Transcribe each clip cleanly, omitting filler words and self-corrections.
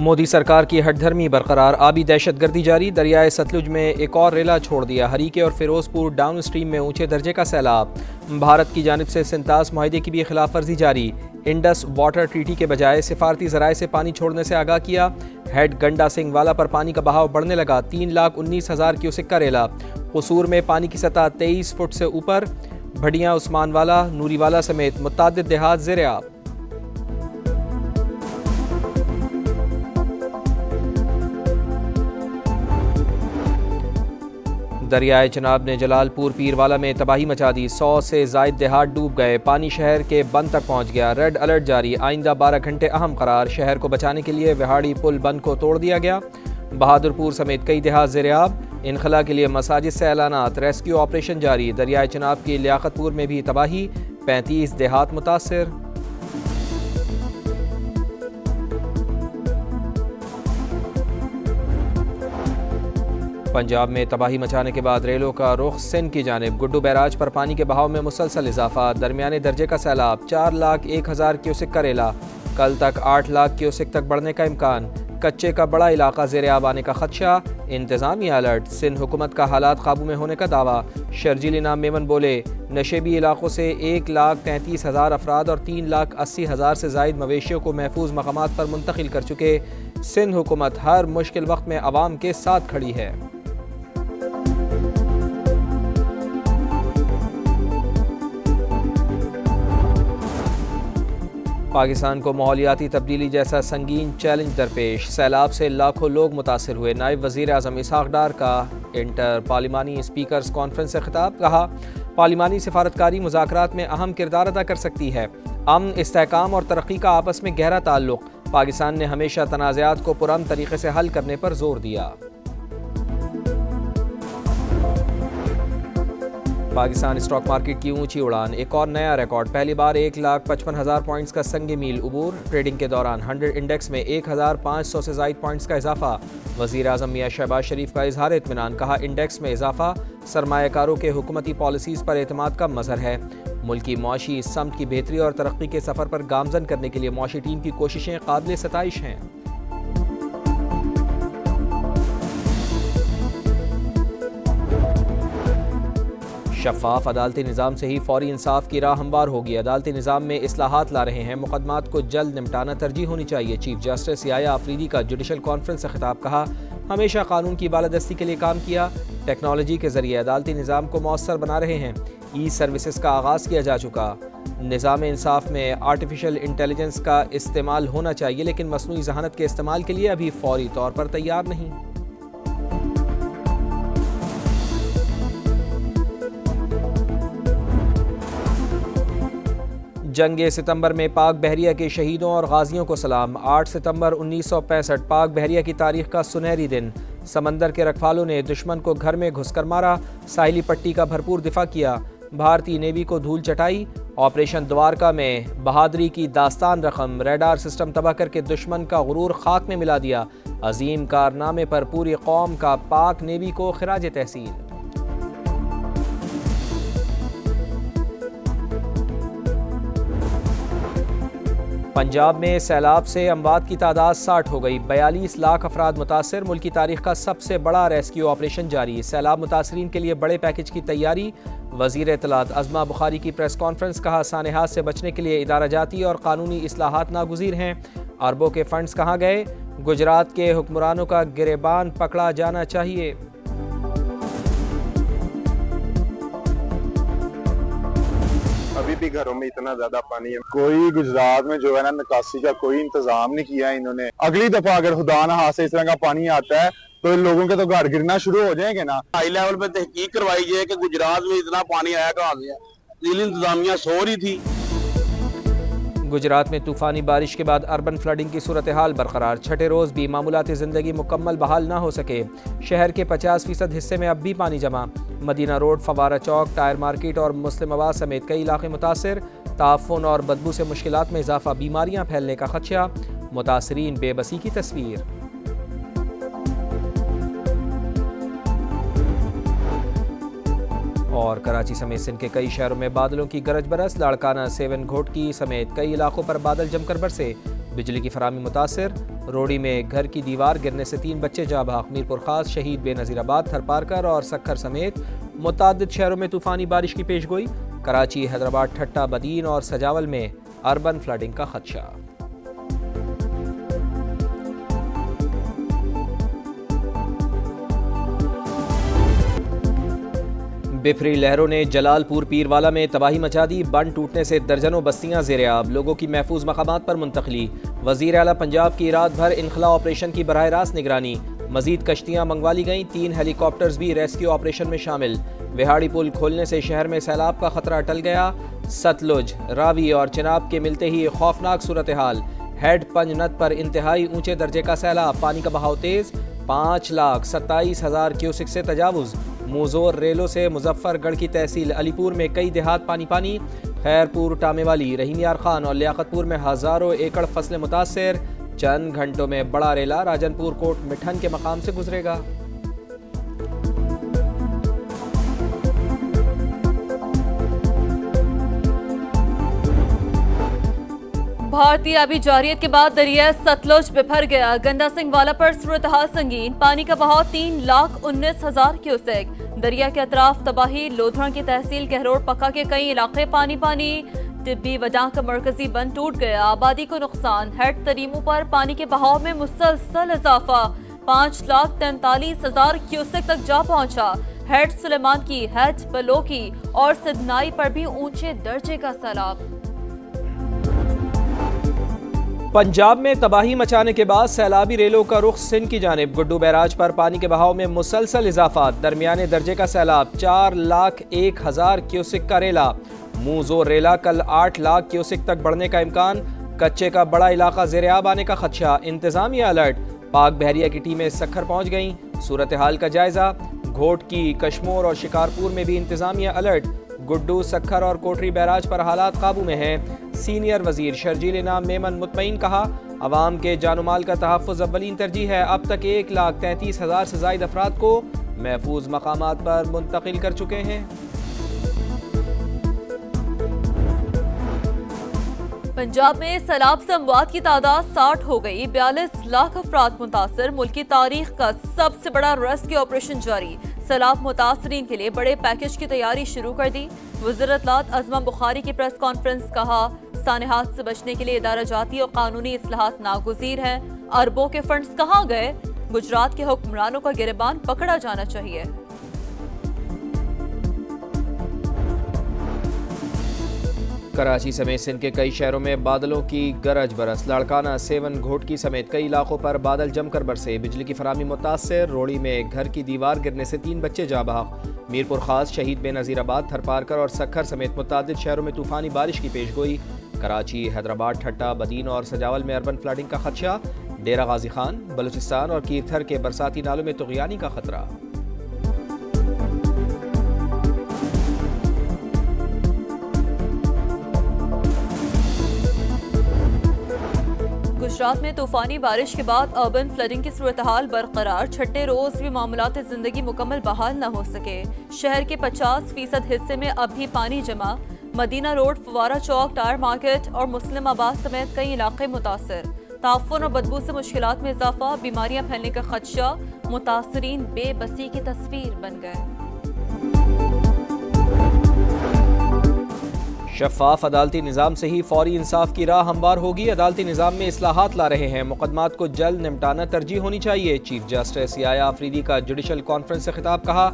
मोदी सरकार की हठधर्मी बरकरार, आबी दहशतगर्दी जारी। दरियाए सतलुज में एक और रेला छोड़ दिया। हरीके और फिरोजपुर डाउन स्ट्रीम में ऊंचे दर्जे का सैलाब। भारत की जानिब से सिंतास माहिदे की भी खिलाफ वर्जी जारी। इंडस वाटर ट्रीटी के बजाय सिफारती जराए से पानी छोड़ने से आगाह किया। हेड गंडा सिंह वाला पर पानी का बहाव बढ़ने लगा। 3,19,000 क्यूसेक का रेला। कसूर में पानी की सतह 23 फुट से ऊपर। भडियाँ, उस्मान वाला, नूरी वाला समेत मुतअद्दिद देहात ज़ेर-ए-आब। दरियाए चनाब ने जलालपुर पीरवाला में तबाही मचा दी। 100 से जायद देहात डूब गए। पानी शहर के बंद तक पहुंच गया। रेड अलर्ट जारी। आइंदा 12 घंटे अहम करार। शहर को बचाने के लिए विहाड़ी पुल बंद को तोड़ दिया गया। बहादुरपुर समेत कई देहात ज़ेर-ए-आब। इनखला के लिए मसाजिद से ऐलानात। रेस्क्यू ऑपरेशन जारी। दरियाए चनाब की लियाकतपुर में भी तबाही। 35 देहात मुतासर। पंजाब में तबाही मचाने के बाद रेलों का रुख सिंध की जानिब। गुड्डू बैराज पर पानी के बहाव में मुसलसल इजाफा। दरमियाने दर्जे का सैलाब। 4,01,000 क्यूसेक का रेला। कल तक 8 लाख क्यूसेक तक बढ़ने का इम्कान। कच्चे का बड़ा इलाका ज़ेर-ए-आब आने का खदशा। इंतजामिया अलर्ट। सिंध हुकूमत का हालात काबू में होने का दावा। शर्जील इनाम मेमन बोले, नशेबी इलाकों से 1,33,000 अफराद और 3,80,000 से जायद मवेशियों को महफूज मकामात पर मुंतकिल कर चुके। सिंध हुकूमत हर मुश्किल वक्त में अवाम के साथ खड़ी है। पाकिस्तान को माहौलियाती तब्दीली जैसा संगीन चैलेंज दरपेश। सैलाब से लाखों लोग मुतासिर हुए। नायब वज़ीर आज़म इसहाक डार का इंटर पार्लिमानी स्पीकर्स कॉन्फ्रेंस से खिताब। कहा, पार्लिमानी सिफारतकारी मुज़ाकरात में अहम किरदार अदा कर सकती है। अमन, इस्तेहकाम और तरक्की का आपस में गहरा ताल्लुक। पाकिस्तान ने हमेशा तनाज़ात को पुरअमन तरीके से हल करने पर जोर दिया। पाकिस्तान स्टॉक मार्केट की ऊंची उड़ान। एक और नया रिकॉर्ड। पहली बार 1,55,000 पॉइंट्स का संग मील उबूर। ट्रेडिंग के दौरान 100 इंडेक्स में 1,500 से ज़ायद पॉइंट्स का इजाफा। वज़ीर आज़म मियां शहबाज शरीफ का इजहार इत्मीनान। कहा, इंडेक्स में इजाफा सरमायाकारों के हुकूमती पॉलिसीज़ पर एतमाद का मज़हर है। मुल्क की मुआशी समत की बेहतरी और तरक्की के सफ़र पर गामजन करने के लिए मुआशी टीम की कोशिशें काबिल सताइश हैं। शफाफ अदालती निज़ाम से ही फौरी इंसाफ की राह हमवार होगी। अदालती निज़ाम में इस्लाहात ला रहे हैं। मुकदमात को जल्द निपटाना तरजीह होनी चाहिए। चीफ जस्टिस याया अफरीदी का जुडिशल कॉन्फ्रेंस से खिताब। कहा, हमेशा कानून की बालादस्ती के लिए काम किया। टेक्नोलॉजी के जरिए अदालती निज़ाम को मौसर बना रहे हैं। ई सर्विसेज का आगाज़ किया जा चुका। निज़ाम इंसाफ में आर्टिफिशियल इंटेलिजेंस का इस्तेमाल होना चाहिए, लेकिन मसनूई ज़हानत के इस्तेमाल के लिए अभी फौरी तौर पर तैयार नहीं। जंग सितंबर में पाक बहरिया के शहीदों और गाजियों को सलाम। 8 सितंबर 1965 पाक बहरिया की तारीख का सुनहरी दिन। समंदर के रखवालों ने दुश्मन को घर में घुसकर मारा। साहिली पट्टी का भरपूर दिफा किया। भारतीय नेवी को धूल चटाई। ऑपरेशन द्वारका में बहादुरी की दास्तान रकम। रेडार सिस्टम तबाह करके दुश्मन का गुरूर खाक में मिला दिया। अजीम कारनामे पर पूरी कौम का पाक नेवी को खिराज तहसीन। पंजाब में सैलाब से अमवात की तादाद 60 हो गई। 42 लाख अफराद मुतासर। मुल्क की तारीख का सबसे बड़ा रेस्क्यू ऑपरेशन जारी। सैलाब मुतासरीन के लिए बड़े पैकेज की तैयारी। वज़ीर इत्तलात अज़मा बुखारी की प्रेस कॉन्फ्रेंस। कहा, सानेहात से बचने के लिए इदारा जाती और कानूनी इस्लाहात नागुज़ीर हैं। अरबों के फंड्स कहाँ गए? गुजरात के हुक्मरानों का गिरेबान पकड़ा जाना चाहिए। अभी भी घरों में इतना ज्यादा पानी है। कोई गुजरात में जो है ना, निकासी का कोई इंतजाम नहीं किया इन्होंने। अगली दफा अगर खुदा न हाथ से इस तरह का पानी आता है तो इन लोगों के तो घर गिरना शुरू हो जाएंगे ना। हाई लेवल पे तहकीक करवाई जाए कि गुजरात में इतना पानी आया कहाँ से। जिली इंतजामिया सो रही थी। गुजरात में तूफानी बारिश के बाद अर्बन फ्लडिंग की सूरत हाल बरकरार। छठे रोज़ भी मामूलाती ज़िंदगी मुकम्मल बहाल ना हो सके। शहर के 50% हिस्से में अब भी पानी जमा। मदीना रोड, फवारा चौक, टायर मार्केट और मुस्लिम आबाद समेत कई इलाके मुतासर। ताफुन और बदबू से मुश्किलात में इजाफा। बीमारियाँ फैलने का खदशा। मुतासरीन बेबसी की तस्वीर। और कराची समेत सिंध के कई शहरों में बादलों की गरज बरस। लाड़काना, सेवन घोटकी समेत कई इलाकों पर बादल जमकर बरसे। बिजली की फराहमी मुतासिर। रोड़ी में घर की दीवार गिरने से 3 बच्चे जाँ बहक। मीरपुर खास, शहीद बेनज़ीराबाद, थरपारकर और सक्खर समेत मुतअद्दिद शहरों में तूफ़ानी बारिश की पेशगोई। कराची, हैदराबाद, ठट्टा, बदीन और सजावल में अर्बन फ्लडिंग का खदशा। बिफरी लहरों ने जलालपुर पीरवाला में तबाही मचा दी। बंद टूटने से दर्जनों बस्तियां ज़ेर-ए-आब, लोगों की महफूज मकामात पर मुंतकली। वज़ीर आला पंजाब की रात भर इनखला ऑपरेशन की बराह रास्त निगरानी। मजीद कश्तियां मंगवा ली गईं, 3 हेलीकॉप्टर्स भी रेस्क्यू ऑपरेशन में शामिल। विहाड़ी पुल खोलने से शहर में सैलाब का खतरा टल गया। सतलुज, रावी और चिनाब के मिलते ही खौफनाक सूरत हाल। हेड पंजनद पर इंतहाई ऊंचे दर्जे का सैलाब, पानी का बहाव तेज। 5,27,000 क्यूसिक से तजावुज। मुजोर रेलों से मुजफ्फरगढ़ की तहसील अलीपुर में कई देहात पानी पानी। खैरपुर, टामेवाली, रहीम यार खान और लियाकतपुर में हजारों एकड़ फसलें मुतासर। चंद घंटों में बड़ा रेला राजनपुर कोट मिठन के मकाम से गुजरेगा। भारतीय आबी जारियत के बाद दरिया सतलुज बिफर गया। गंदा सिंह वाला पर सूरत हाल संगीन, पानी का बहाव 3,19,000 क्यूसेक। दरिया के अतराफ तबाही, लोधरा की तहसील कहरोड़ पक्का के कई इलाके पानी पानी। तिब्बी वजह का मरकजी बंद टूट गया, आबादी को नुकसान। हेड तरीमों पर पानी के बहाव में मुसलसल इजाफा, 5,43,000 क्यूसेक तक जा पहुंचा। हेड सुलेमान की, हेड बलो की और सिदनाई पर भी ऊंचे दर्जे का सैलाब। पंजाब में तबाही मचाने के बाद सैलाबी रेलों का रुख सिंध की जानिब। गुड्डू बैराज पर पानी के बहाव में मुसलसल इजाफा, दरमियाने दर्जे का सैलाब। 4,01,000 क्यूसिक का रेला। मुंहजोर रेला कल 8 लाख क्यूसिक तक बढ़ने का इम्कान। कच्चे का बड़ा इलाका ज़ेर-ए-आब आने का खदशा। इंतजामिया अलर्ट, पाक बहरिया की टीमें सक्खर पहुंच गईं। सूरत हाल का जायजा। घोट की, कश्मोर और शिकारपुर में भी इंतजामिया अलर्ट। गुड्डू, सक्खर और कोटरी बैराज पर हालात काबू में हैं। सीनियर वजीर शर्जील इनाम मेमन मुतमईन, कहा अवाम के जानमाल का तहफ़्फ़ुज़ अव्वलीन तरजीह है। अब तक 1,33,000 से ज़ायद अफराद को महफूज मकामात पर मुंतकिल कर चुके हैं। पंजाब में सैलाब से अमवात की तादाद 60 हो गई। 42 लाख अफराद मुतासर। मुल्क की तारीख का सबसे बड़ा रेस्क्यू ऑपरेशन जारी। सैलाब मुतासरीन के लिए बड़े पैकेज की तैयारी शुरू कर दी। वज़ीर इत्तलात अज़मा बुखारी की प्रेस कॉन्फ्रेंस, कहा सानेहात से बचने के लिए इदारा जाती और कानूनी इस्लाहात नागुज़ीर हैं। अरबों के फंड्स कहाँ गए? गुजरात के हुक्मरानों का गिरबान पकड़ा जाना चाहिए। कराची समेत सिंध के कई शहरों में बादलों की गरज बरस। लाड़काना, सेवन, घोटकी समेत कई इलाकों पर बादल जमकर बरसे। बिजली की फराहमी मुतासर। रोड़ी में घर की दीवार गिरने से 3 बच्चे जाँ बहक। मीरपुर खास, शहीद बेनज़ीराबाद, थरपारकर और सक्खर समेत मुतअद्दिद शहरों में तूफ़ानी बारिश की पेशगोई। कराची, हैदराबाद, ठट्टा, बदीन और सजावल में अर्बन फ्लडिंग का खदशा। डेरा गाजी खान, बलूचिस्तान और कीरथर के बरसाती नालों में तुग़यानी का खतरा। गुजरात में तूफानी बारिश के बाद अर्बन फ्लडिंग की सूरत हाल बरकरार। छठे रोज भी मामलात जिंदगी मुकम्मल बहाल न हो सके। शहर के 50% हिस्से में अब भी पानी जमा। मदीना रोड, फवारा चौक, टायर मार्केट और मुस्लिम आबाद समेत कई इलाके मुतासर। ताफुन और बदबू से मुश्किलात में इजाफा, बीमारियां फैलने का खदशा। मुतासरीन बेबसी की तस्वीर बन गए। शफाफ अदालती निज़ाम से ही फौरी इंसाफ की राह हमवार होगी। अदालती निज़ाम में इस्लाहात ला रहे हैं। मुकदमात को जल्द निपटाना तरजीह होनी चाहिए। चीफ जस्टिस याया आफरीदी का जुडिशल कॉन्फ्रेंस से खिताब, कहा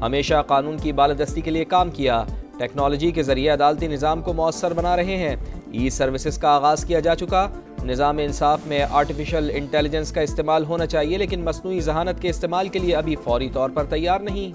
हमेशा कानून की बालादस्ती के लिए काम किया। टेक्नोलॉजी के जरिए अदालती निज़ाम को मौसर बना रहे हैं। ई सर्विसेज का आगाज़ किया जा चुका। निज़ाम इंसाफ में आर्टिफिशियल इंटेलिजेंस का इस्तेमाल होना चाहिए, लेकिन मसनूई जहानत के इस्तेमाल के लिए अभी फौरी तौर पर तैयार नहीं।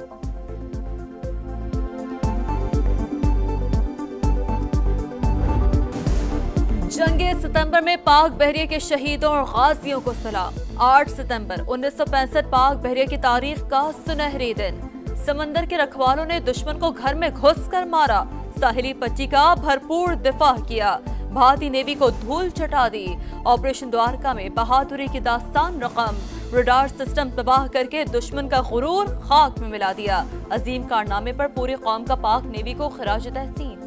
जंगे सितंबर में पाक बहरिया के शहीदों और गाजियों को सलाम। 8 सितंबर 1965 पाक बहरिया की तारीख का सुनहरी दिन। समंदर के रखवालों ने दुश्मन को घर में घुसकर मारा। साहिली पट्टी का भरपूर दिफा किया। भारतीय नेवी को धूल चटा दी। ऑपरेशन द्वारका में बहादुरी की दास्तान रकम। रडार सिस्टम तबाह करके दुश्मन का गुरूर खाक में मिला दिया। अजीम कारनामे पर पूरी कौम का पाक नेवी को खिराज तहसीन।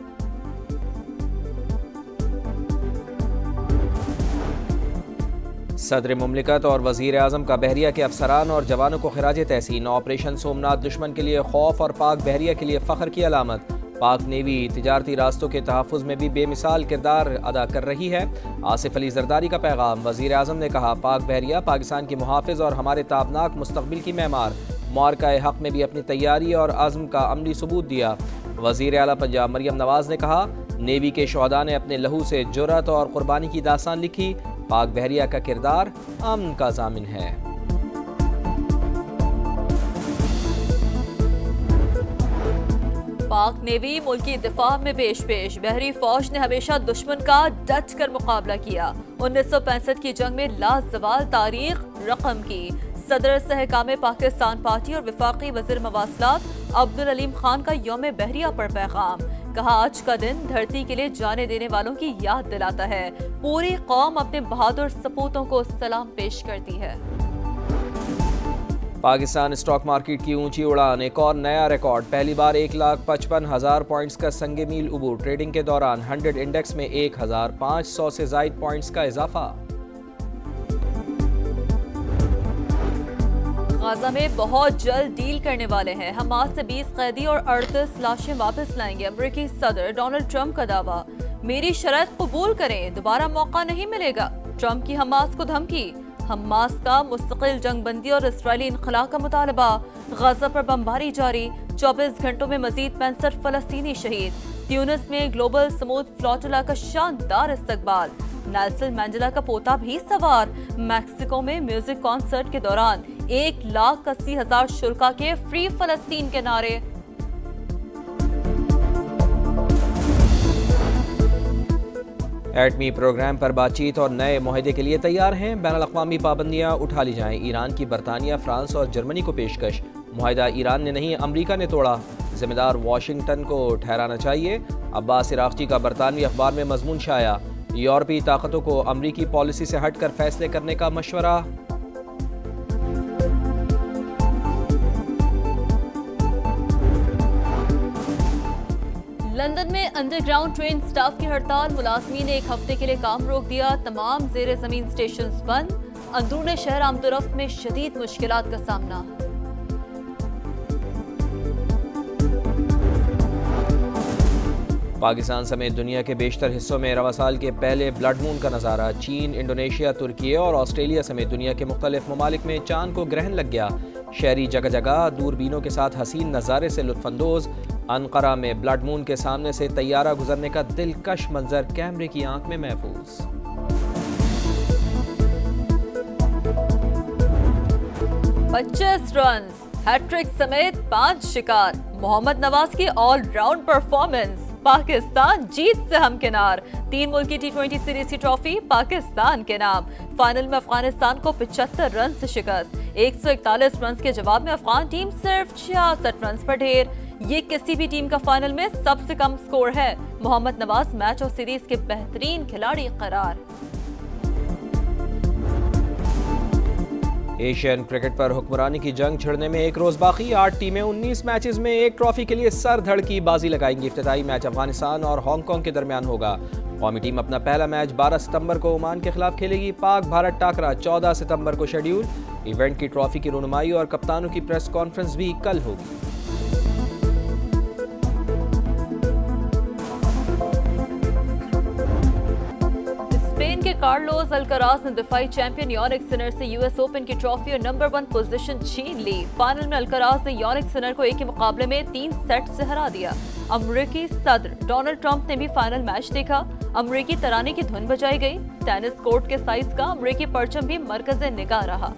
सदर मुमलिकत और वज़ीर आज़म का बहरिया के अफसरान और जवानों को खिराज तहसीन। ऑपरेशन सोमनाथ दुश्मन के लिए खौफ और पाक बहरिया के लिए फ़ख्र की अलामत। पाक नेवी तिजारती रास्तों के तहफ़्फ़ुज़ में भी बेमिसाल किरदार अदा कर रही है। आसिफ अली जरदारी का पैगाम। वज़ीर आज़म ने कहा, पाक बहरिया पाकिस्तान की मुहाफ़िज़ और हमारे ताबनाक मुस्तक़बिल की मेमार। मार्का हक़ में भी अपनी तैयारी और अज़्म का अमली सबूत दिया। वज़ीर आला पंजाब मरियम नवाज़ ने कहा, नेवी के शोहदा ने अपने लहू से जुर्रत और क़ुरबानी की दास्तान लिखी। पाक बहरिया का किरदार अमन का ज़ामिन है। पाक नेवी मुल्की दिफा में पेश बहरी फौज ने हमेशा दुश्मन का डट कर मुकाबला किया। 1965 की जंग में लाजवाल तारीख रकम की। सदर सहकाम पाकिस्तान पार्टी और वफाकी वज़ीर मवासलात अब्दुल अलीम खान का यौम बहरिया पर पैगाम। कहा, आज का दिन धरती के लिए जाने देने वालों की याद दिलाता है। पूरी कौम अपने बहादुर सपूतों को सलाम पेश करती है। पाकिस्तान स्टॉक मार्केट की ऊंची उड़ान, एक और नया रिकॉर्ड। पहली बार 1,55,000 पॉइंट्स का संगे मील उबूर। ट्रेडिंग के दौरान 100 इंडेक्स में 1,500 से जायद पॉइंट्स का इजाफा। गाजा में बहुत जल्द डील करने वाले हैं। हमास से 20 कैदी और 38 लाशें वापस लाएंगे। अमेरिकी सदर डोनाल्ड ट्रंप का दावा। मेरी शर्त कबूल करें, दोबारा मौका नहीं मिलेगा। ट्रंप की हमास को धमकी। हमास का मुस्तकिल जंगबंदी और इसराइली इनखला का मुतालबा। गाजा पर बमबारी जारी। 24 घंटों में मजीद 65 फलस्तीनी शहीद। ट्यूनिस में ग्लोबल समूद फ्लोटिला का शानदार इस्तकबाल। नेल्सन मंडेला का पोता भी सवार। मैक्सिको में म्यूजिक कॉन्सर्ट के दौरान 1,80,000 शुल्का के फ्री फलस्तीन के नारे। एटमी प्रोग्राम पर बातचीत और नए मुआहदे के लिए तैयार हैं। बैनुल-अक़वामी पाबंदियां उठा ली जाएं। ईरान की बरतानिया, फ्रांस और जर्मनी को पेशकश। मुआहदा ईरान ने नहीं, अमरीका ने तोड़ा। जिम्मेदार वाशिंगटन को ठहराना चाहिए। अब्बास इराक़ची का बरतानवी अखबार में मजमून शाया। यूरोपीय ताकतों को अमरीकी पॉलिसी से हटकर फैसले करने का मशवरा। लंदन में अंडरग्राउंड ट्रेन स्टाफ की हड़ताल। मुलाजमीन ने 1 हफ्ते के लिए काम रोक दिया। तमाम ज़ेरे ज़मीन स्टेशन बंद। अंदरूनी शहर आमदोरफ्त में शदीद मुश्किलात का सामना। पाकिस्तान समेत दुनिया के बेशतर हिस्सों में रवा साल के पहले ब्लड मून का नज़ारा। चीन, इंडोनेशिया, तुर्की और ऑस्ट्रेलिया समेत दुनिया के मुख्तलिफ ममालिक में चांद को ग्रहण लग गया। शहरी जगह जगह दूरबीनों के साथ हसीन नज़ारे से लुत्फानंदोज। अनकरा में ब्लड मून के सामने से तैयारा गुजरने का दिलकश मंजर कैमरे की आंख में महफूज। 25 रन, हैट्रिक समेत 5 शिकार। मोहम्मद नवाज की ऑलराउंड परफॉर्मेंस। पाकिस्तान जीत से हमकिनार। 3 मुल्की T20 सीरीज की ट्रॉफी पाकिस्तान के नाम। फाइनल में अफगानिस्तान को 75 रन से शिकस्त। 141 रन के जवाब में अफगान टीम सिर्फ 66 रन पर ढेर। ये किसी भी टीम का फाइनल में सबसे कम स्कोर है। मोहम्मद नवाज मैच और सीरीज के बेहतरीन खिलाड़ी करार। एशियन क्रिकेट पर हुक्मरानी की जंग छिड़ने में 1 रोज बाकी। 8 टीमें 19 मैचेस में 1 ट्रॉफी के लिए सर धड़ की बाजी लगाएंगी। इफ्तिताई मैच अफगानिस्तान और हांगकांग के दरमियान होगा। कौमी टीम अपना पहला मैच 12 सितंबर को ओमान के खिलाफ खेलेगी। पाक भारत टाकरा 14 सितंबर को शेड्यूल। इवेंट की ट्रॉफी की रुनुमाई और कप्तानों की प्रेस कॉन्फ्रेंस भी कल होगी। स्पेन के कार्लोस अल्कराज ने दिफाई चैंपियन यानिक सिनर से यूएस ओपन की ट्रॉफी और नंबर 1 पोजीशन छीन ली। फाइनल में अल्कराज ने यानिक सिनर को एक ही मुकाबले में 3 सेट से हरा दिया। अमेरिकी सदर डोनाल्ड ट्रंप ने भी फाइनल मैच देखा। अमेरिकी तराने की धुन बजाई गई। टेनिस कोर्ट के साइज का अमेरिकी परचम भी मरकज़े निगाह रहा।